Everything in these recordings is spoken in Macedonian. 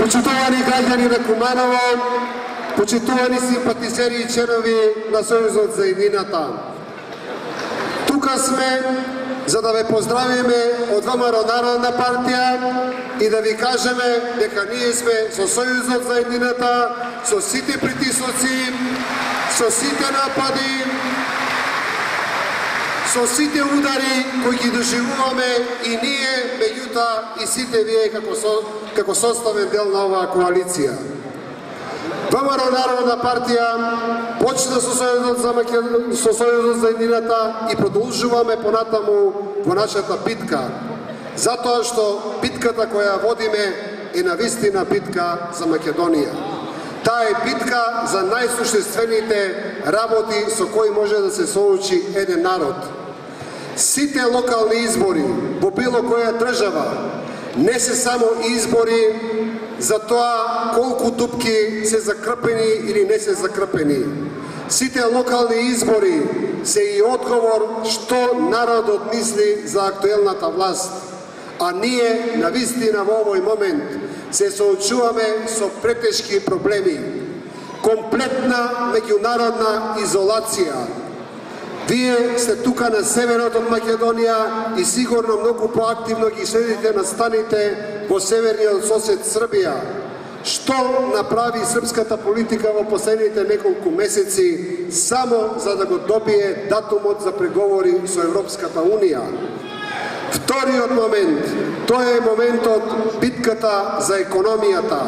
Почитувани граѓани на Куманово, почитувани симпатизери и членови на Сојузот за едината. Тука сме за да ве поздравиме од ВМРО Народна партија и да ви кажеме дека ние сме со Сојузот за едината, со сите притисоци, со сите напади, со сите удари кои ги доживуваме и ние, меѓутоа и сите вие како составен дел на оваа коалиција. ВМРО Народна партија почна со Сојузот за едината и продолжуваме понатаму во нашата битка, затоа што битката која водиме е навистина битка за Македонија. Таа е битка за најсуштествените работи со кои може да се соочи еден народ. Сите локални избори во било која држава не се само избори за тоа колку дупки се закрпени или не се закрпени. Сите локални избори се и одговор што народот мисли за актуелната власт. А ние, навистина во овој момент, се соочуваме со претешки проблеми. Комплетна меѓународна изолација. Вие сте тука на северот од Македонија и сигурно многу поактивно ги следите настаните во северниот сосед Србија. Што направи српската политика во последните неколку месеци само за да го добие датумот за преговори со Европската Унија? Вториот момент, тоа е моментот битката за економијата.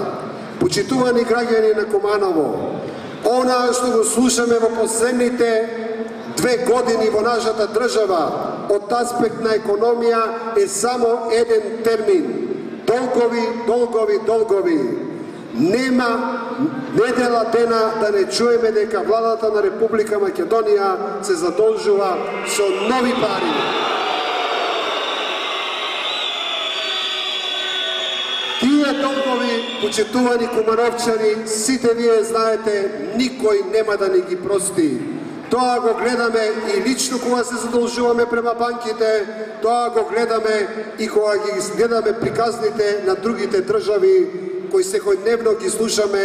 Почитувани граѓани на Куманово, она што го слушаме во последните 2 години во нашата држава од аспект на економија е само еден термин. Долгови, долгови, долгови. Нема недела дена да не чуеме дека владата на Република Македонија се задолжува со нови пари. Тие долгови, почитувани кумановчани, сите вие знаете, никој нема да ни ги прости. Тоа го гледаме и лично кога се задолжуваме према банките, тоа го гледаме и кога ги гледаме приказните на другите држави, кои секојдневно ги слушаме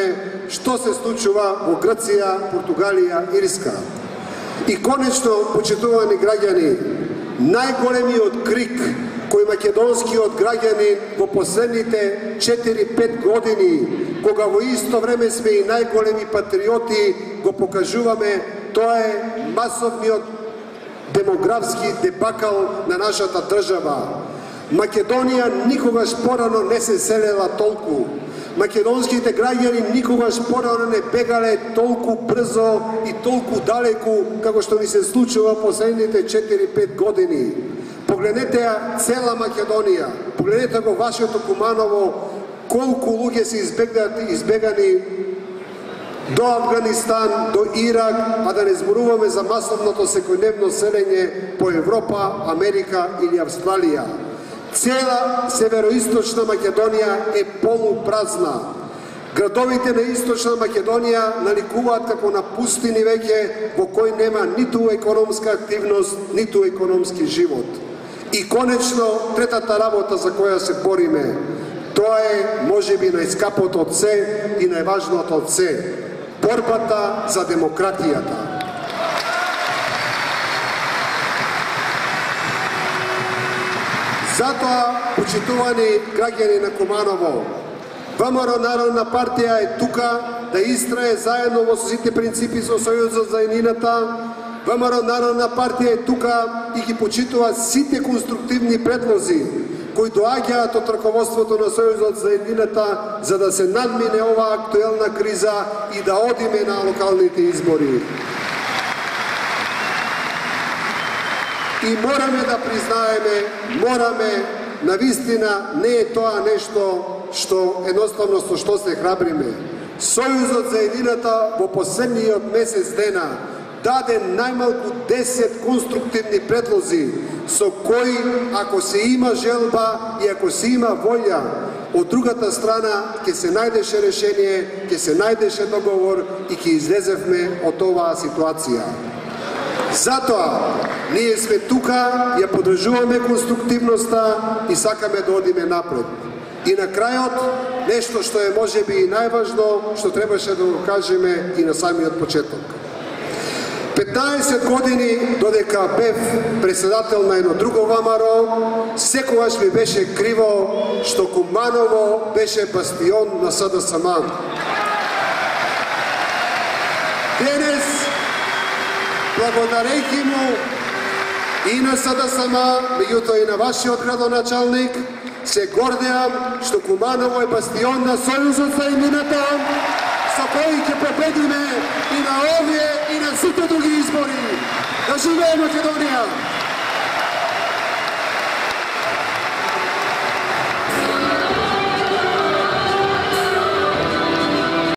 што се случува во Грција, Португалија, Ирска. И конечно, почитувани граѓани, најголемиот крик кој македонскиот граѓанин во последните 4-5 години, кога во исто време сме и најголеми патриоти, го покажуваме, тоа е масовниот демографски дебакал на нашата држава. Македонија никогаш порано не се селела толку. Македонските граѓани никогаш порано не бегале толку брзо и толку далеку како што ни се случува последните 4-5 години. Погледнете ја цела Македонија, погледнете го вашето Куманово, колку луѓе се избегани до Афганистан, до Ирак, а да не зборуваме за масовното секојдневно селење по Европа, Америка или Австралија. Цела североисточна Македонија е полупразна. Градовите на источна Македонија наликуваат како на пустини веќе во кој нема ниту економска активност, ниту економски живот. И конечно, третата работа за која се бориме, тоа е можеби најскапото од се и најважното од се. Борбата за демократијата. Затоа, почитувани граѓани на Куманово, ВМРО Народна партија е тука да истрае заедно во сите принципи со Сојузот за едината. ВМРО Народна партија е тука и ги почитува сите конструктивни предлози кои доаѓаат од раководството на Сојузот за едината за да се надмине оваа актуелна криза и да одиме на локалните избори. И мораме да признаеме, навистина не е тоа нешто што едноставно со што се храбриме. Сојузот за едината во последниот месец дена даде најмалку 10 конструктивни предлози со кои, ако се има желба и ако се има волја, од другата страна ќе се најдеше решение, ќе се најдеше договор и ќе излезевме од оваа ситуација. Затоа, ние сме тука, ја подржуваме конструктивноста и сакаме да одиме напред. И на крајот, нешто што е можеби и најважно, што требаше да го кажеме и на самиот почеток. 15 години додека бев председател на едно друго ВМРО, секогаш ми беше криво што Куманово беше бастион на СДСМ. Денес, благодарејќи му и на СДСМ, меѓутоа и на вашиот градоначалник, се гордеам што Куманово е бастион на Сојузот за иднината, со кој ќе победиме и на овие и на сите други избори. Да живее Македонија!